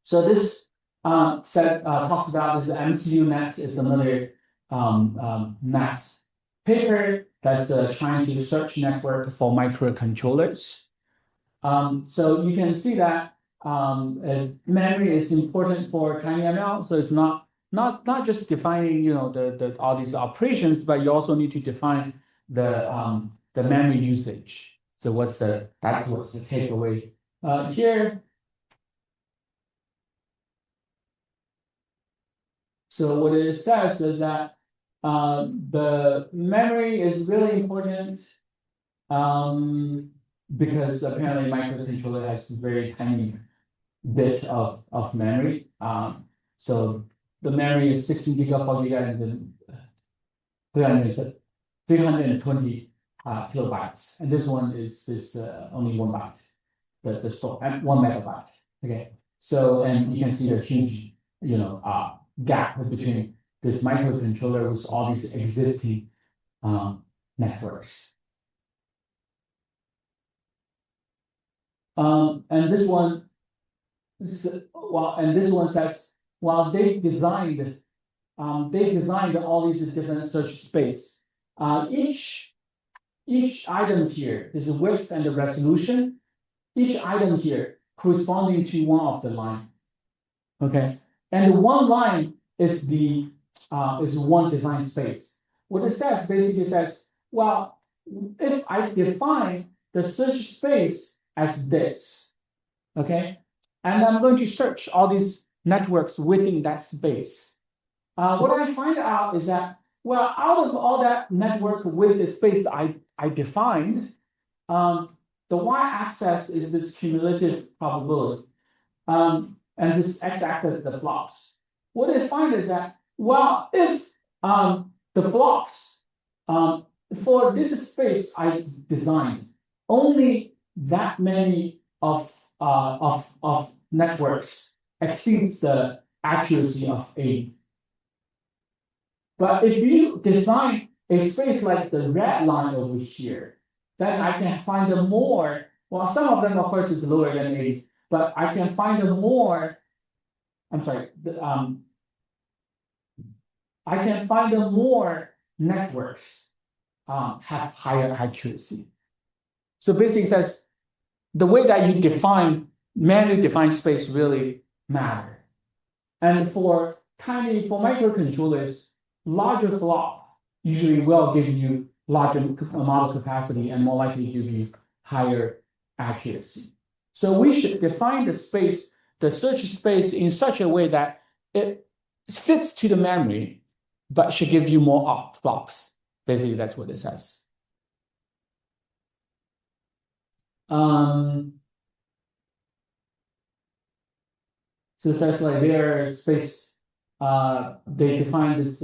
So this talks about this MCU net. It's another mass paper that's trying to search network for microcontrollers. So you can see that memory is important for TinyML. So it's not just defining the all these operations, but you also need to define the memory usage. So what's the takeaway here? So what it says is that the memory is really important because apparently microcontroller has very tiny bit of memory. So the memory is 16 giga, 4 giga, and then 320 kilobytes. And this one is only 1 byte, the store, and 1 megabyte. Okay. So, and you can see the huge, gap between this microcontroller with all these existing networks. And this one says, well, they designed all these different search space. Each item here is the width and the resolution. Each item here corresponding to one of the line. Okay. And one line is one design space. What it says basically says, well, if I define the search space as this, okay, and I'm going to search all these networks within that space. What I find out is that, well, out of all that network with the space I defined, the y-axis is this cumulative probability. And this x-axis is the flops. What I find is that, well, if the flops for this space I designed, only that many of networks exceeds the accuracy of A. But if you design a space like the red line over here, then I can find a more, well, some of them, of course, is lower than A, but I can find a more, I can find a more networks have higher accuracy. So basically it says the way that you manually define space really matter. And for microcontrollers, larger flop usually will give you larger model capacity and more likely give you higher accuracy. So we should define the search space in such a way that it fits to the memory, but should give you more flops. Basically, that's what it says. So it says like their space, they define this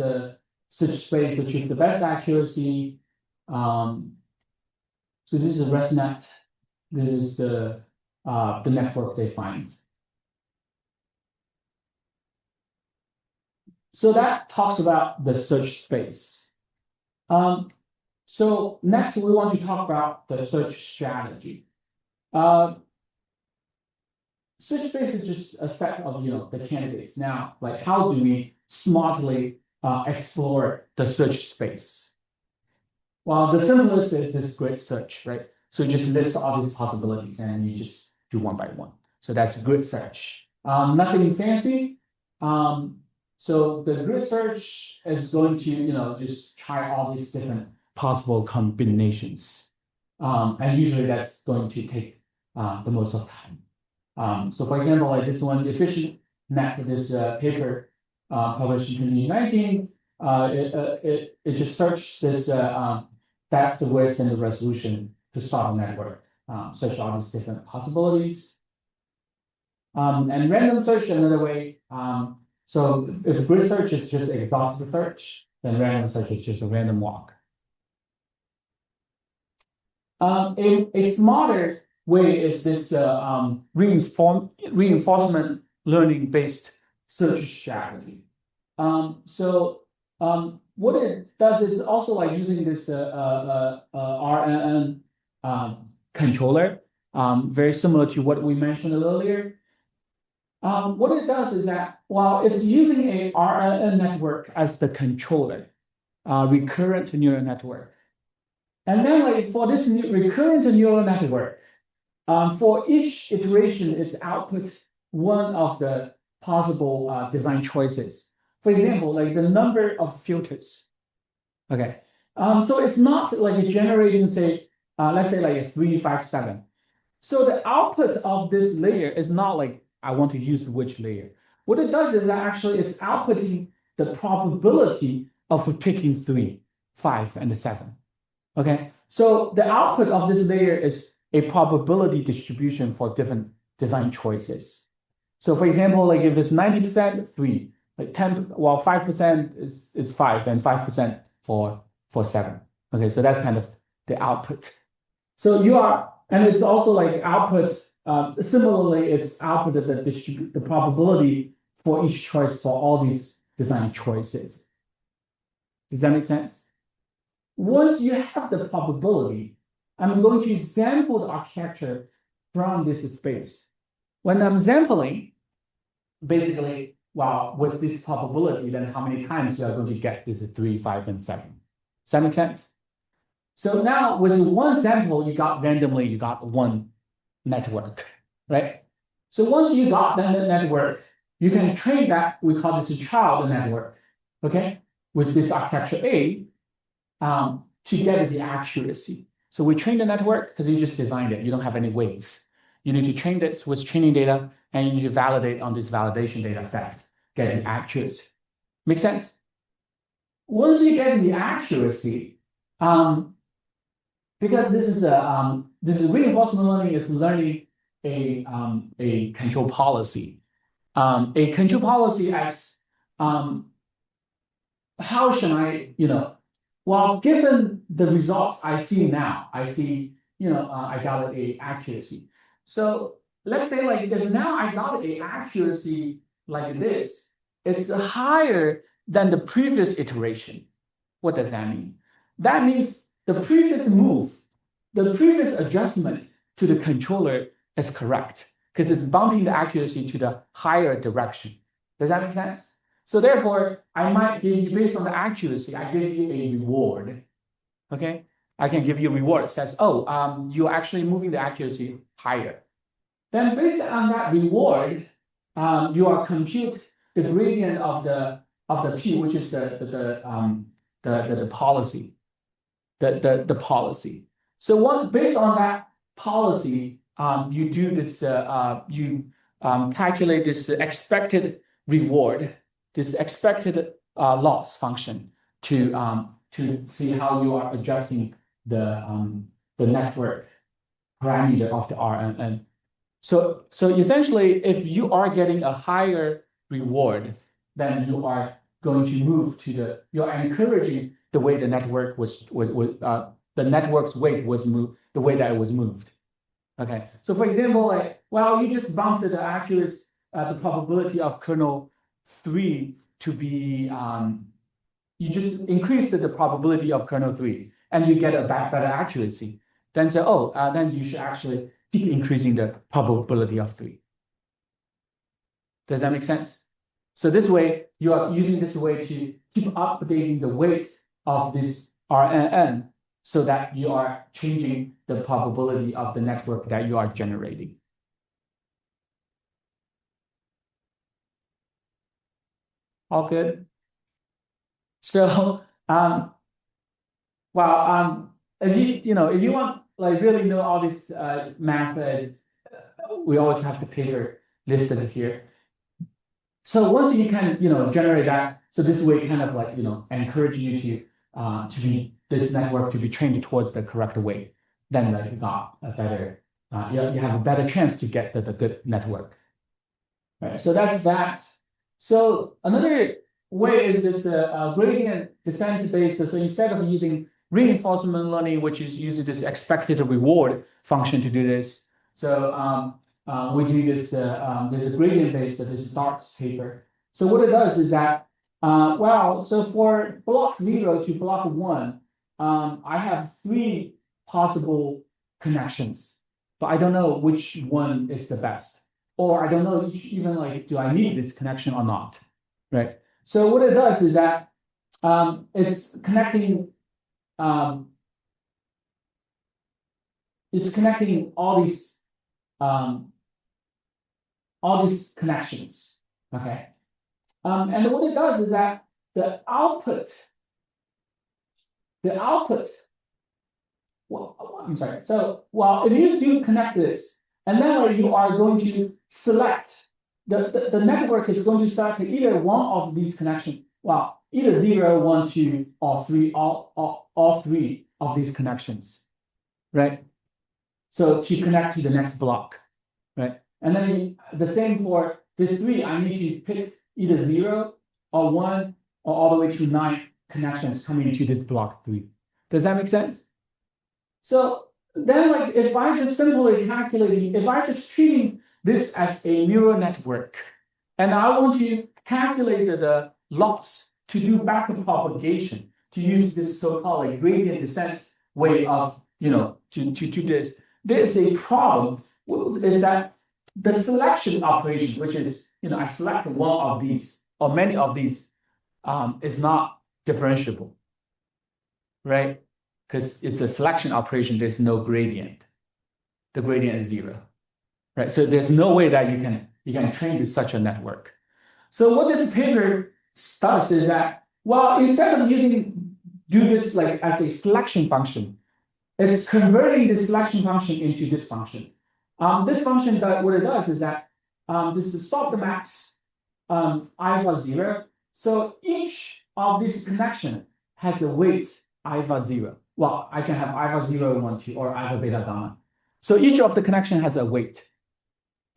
search space to achieve the best accuracy. So this is ResNet. This is the network they find. So that talks about the search space. So next we want to talk about the search strategy. Search space is just a set of the candidates. Now, like how do we smartly explore the search space? Well, the simplest is this grid search, right? So you just list all these possibilities and you just do one by one. So that's grid search. Nothing fancy. So the grid search is going to just try all these different possible combinations. And usually that's going to take the most of time. So for example, like this one, efficient net, this paper published in 2019. It just searched this depth, the width, and the resolution to start a network, search all these different possibilities. And random search another way. So if grid search is just exhaustive search, then random search is just a random walk. A smarter way is this reinforcement learning based search strategy. What it does is also like using this RNN controller, very similar to what we mentioned earlier. What it does is that while it's using a RNN network as the controller, recurrent neural network, and then like for this recurrent neural network, for each iteration, it outputs one of the possible design choices. For example, like the number of filters. Okay. So it's not like generating, say, let's say like a 3, 5, 7. So the output of this layer is not like I want to use which layer. What it does is that actually it's outputting the probability of picking 3, 5, and 7. Okay. So the output of this layer is a probability distribution for different design choices. So for example, like if it's 90%, 3, like 10, well, 5% is 5, and 5% for 7. Okay, so that's kind of the output. So you are, and it's also like output, similarly, it's output the probability for each choice for all these design choices. Does that make sense? Once you have the probability, I'm going to sample the architecture from this space. When I'm sampling, basically, well, with this probability, then how many times you are going to get this 3, 5, and 7. Does that make sense? So now with one sample, you got randomly, you got one network, right? So once you got that network, you can train that, we call this a child network, okay? With this architecture A, to get the accuracy. So we train the network because you just designed it. You don't have any weights. You need to train this with training data, and you need to validate on this validation data set, get the accuracy. Make sense? Once you get the accuracy, because this is reinforcement learning, it's learning a control policy. A control policy as how should I, well, given the results I see now, I see, I got a accuracy. So let's say like if now I got a accuracy like this, it's higher than the previous iteration. What does that mean? That means the previous move, the previous adjustment to the controller is correct because it's bumping the accuracy to the higher direction. Does that make sense? So therefore, I might give you, based on the accuracy, I give you a reward. Okay, I can give you a reward that says, oh, you're actually moving the accuracy higher. Then based on that reward, you are compute the gradient of the p, which is the policy, the policy. So based on that policy, you do this, you calculate this expected reward, this expected loss function to see how you are adjusting the network parameter of the RNN. So essentially, if you are getting a higher reward, then you are going to move to you are encouraging the way the network the network's weight was moved, the way that it was moved. Okay. So for example, like, well, you just bumped the accuracy, the probability of kernel 3 to be, you just increased the probability of kernel 3, and you get a better accuracy. Then say, then you should actually keep increasing the probability of 3. Does that make sense? So this way, you are using this way to keep updating the weight of this RNN so that you are changing the probability of the network that you are generating. All good? So, if you want like really know all this math, we always have the paper listed here. So once you can, generate that, so this way kind of like, encourage you to be this network to be trained towards the correct way, then like you got a better, you have a better chance to get the good network. Right, so that's that. So another way is this gradient descent based. So instead of using reinforcement learning, which is using this expected reward function to do this, so we do this this is gradient based. This darts paper. So what it does is that so for block 0 to block 1, I have 3 possible connections, but I don't know which one is the best. Or I don't know even like, do I need this connection or not, right? So what it does is that it's connecting all these connections, okay? And what it does is that the output, well, I'm sorry. So, well, if you do connect this, and then like, you are going to select the network is going to select either one of these connections. Well, either 0, 1, 2, or 3, all 3 of these connections, right? So to connect to the next block, right? And then the same for the 3, I need to pick either 0 or 1 or all the way to 9 connections coming to this block 3. Does that make sense? So then like if I just simply calculating, if I just treating this as a neural network, and I want to calculate the loss to do backward propagation, to use this so-called like gradient descent way of, to this, there's a problem is that the selection operation, which is, I select one of these or many of these, is not differentiable, right? Because it's a selection operation, there's no gradient. The gradient is 0, right? So there's no way that you can train to such a network. So what this paper does is that, well, instead of do this like as a selection function, it's converting the selection function into this function. This function, what it does is that this is softmax alpha 0. So each of this connection has a weight alpha 0. Well, I can have alpha 0, 1, 2, or alpha beta gamma. So each of the connection has a weight.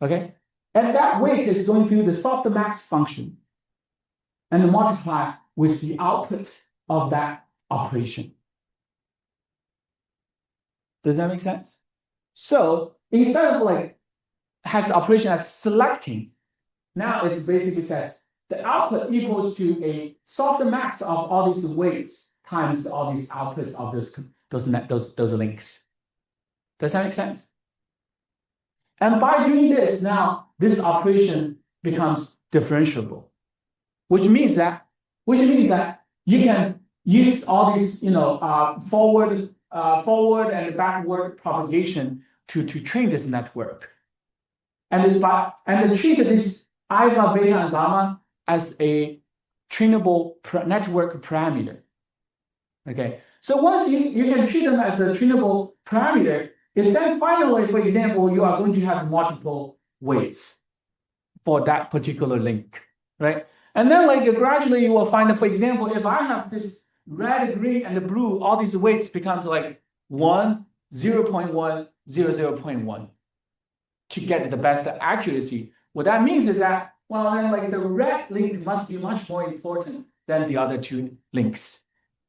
Okay? And that weight is going to the softmax function and multiply with the output of that operation. Does that make sense? So instead of like has the operation as selecting, now it's basically says the output equals to a softmax of all these weights times all these outputs of those links. Does that make sense? And by doing this, now this operation becomes differentiable, which means that you can use all these, forward and backward propagation to train this network, and treat this alpha, beta, and gamma as a trainable network parameter. Okay, so once you can treat them as a trainable parameter, then finally, for example, you are going to have multiple weights for that particular link, right? And then like gradually you will find that, for example, if I have this red, green, and the blue, all these weights becomes like 1, 0.1, 0.1 to get the best accuracy. What that means is that, well, then like the red link must be much more important than the other 2 links.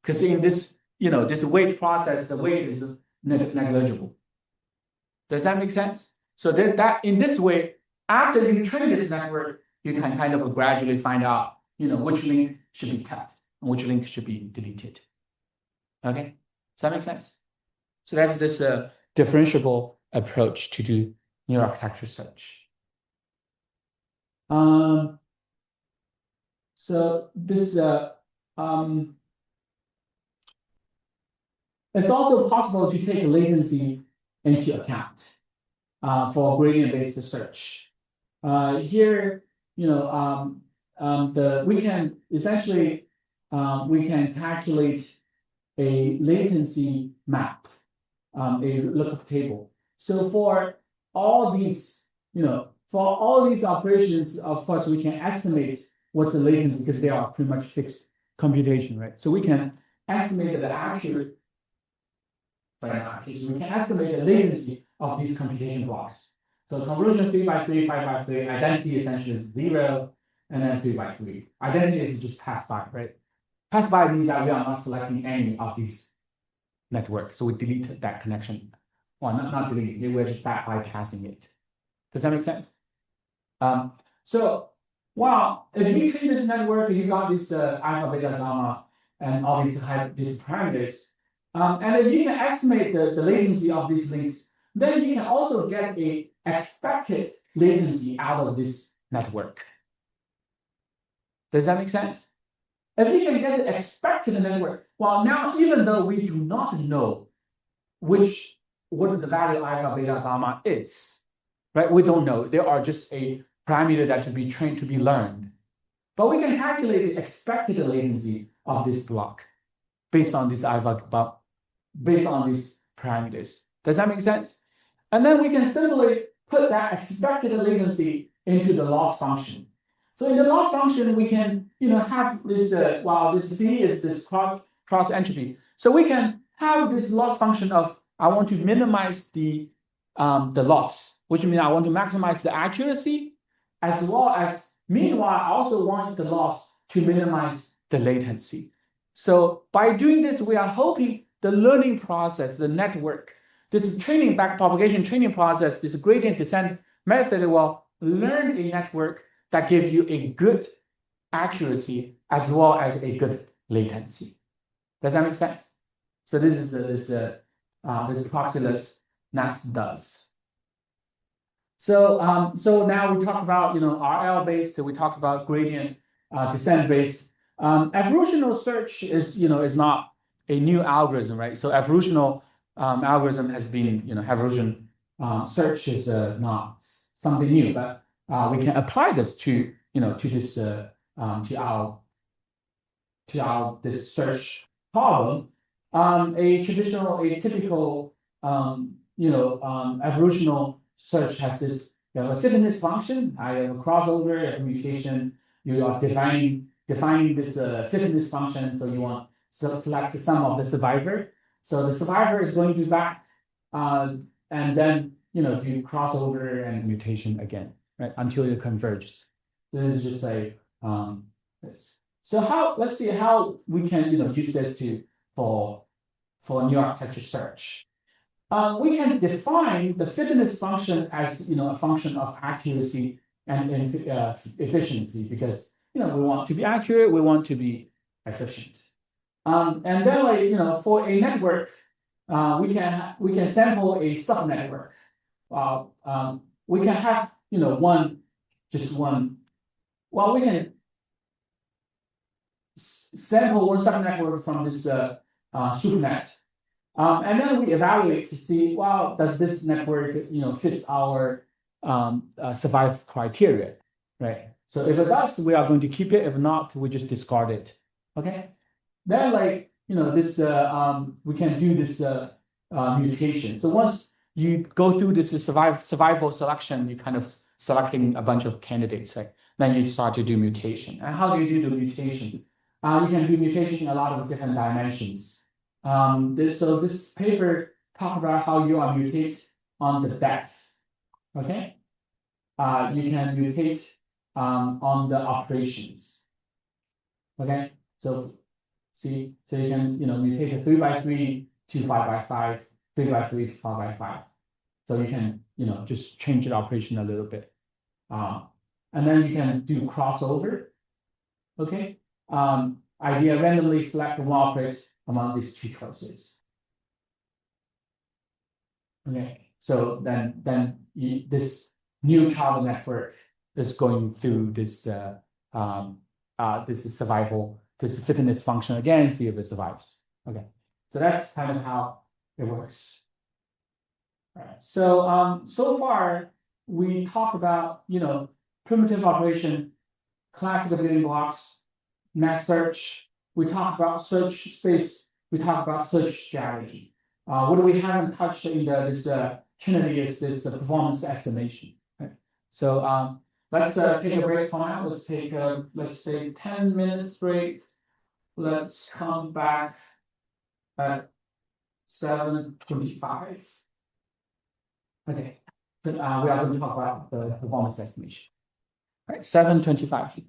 Because in this, this weight process, the weight is negligible. Does that make sense? So that in this way, after you train this network, you can kind of gradually find out, which link should be kept and which link should be deleted. Okay, does that make sense? So that's this differentiable approach to do neural architecture search. So this it's also possible to take latency into account for gradient-based search. Here, we can essentially we can calculate a latency map, a lookup table. So for all these, for all these operations, of course, we can estimate what's the latency because they are pretty much fixed computation, right? So we can estimate the accurate, we can estimate the latency of these computation blocks. So convolution 3 by 3, 5 by 3, identity essentially is 0, and then 3 by 3. Identity is just pass by, right? Pass by means that we are not selecting any of these networks, so we delete that connection. Well, not delete it, we're just bypassing it. Does that make sense? So, well, if you treat this network, you got this alpha, beta, gamma, and all these parameters, and if you can estimate the latency of these links, then you can also get a expected latency out of this network. Does that make sense? If you can get the expected network, well, now even though we do not know what the value alpha, beta, gamma is, right? We don't know. They are just a parameter that to be trained to be learned. But we can calculate the expected latency of this block based on this alpha, based on these parameters. Does that make sense? And then we can simply put that expected latency into the loss function. So in the loss function, we can, have this, this C is this cross entropy. So we can have this loss function of, I want to minimize the loss, which means I want to maximize the accuracy, as well as, meanwhile, I also want the loss to minimize the latency. So by doing this, we are hoping the learning process, the network, this backpropagation training process, this gradient descent method will learn a network that gives you a good accuracy as well as a good latency. Does that make sense? So this is this Proxilus NAS does. So so now we talked about RL based, we talked about gradient descent based. Evolutional search is not a new algorithm, right? So evolutional algorithm has been evolution search is not something new, but we can apply this to this this search problem. A typical evolutional search has this a fitness function. I have a crossover, a mutation. You are defining this fitness function. So you want to select the sum of the survivor. So the survivor is going to back, and then do crossover and mutation again, right, until it converges. This is just a this. So let's see how we can use this for new architecture search. We can define the fitness function as a function of accuracy and efficiency, because we want to be accurate, we want to be efficient. And then for a network, we can sample a subnetwork. We can have we can sample one subnetwork from this supernet. And then we evaluate to see, does this network, fits our survive criteria, right? So if it does, we are going to keep it. If not, we just discard it. Okay. Then this, we can do this mutation. So once you go through this survival selection, you kind of selecting a bunch of candidates, right? Then you start to do mutation. And how do you do the mutation? You can do mutation in a lot of different dimensions. So this paper talk about how you are mutate on the depth. Okay. You can mutate on the operations. Okay. So you can mutate a 3 by 3 to 5 by 5, 3 by 3 to 5 by 5. So you can just change the operation a little bit. And then you can do crossover. Okay. Idea randomly select one operator among these two choices. Okay, so then this new child network is going through this this is survival, this fitness function again, see if it survives. Okay, so that's kind of how it works. All right. So so far we talked about primitive operation, classical building blocks, mass search. We talked about search space. We talked about search strategy. What we haven't touched in this trinity is this performance estimation. Right? So let's take a break for now. Let's take let's say 10 minutes break. Let's come back at 7:25. Okay, then we are going to talk about the performance estimation. All right, 7:25.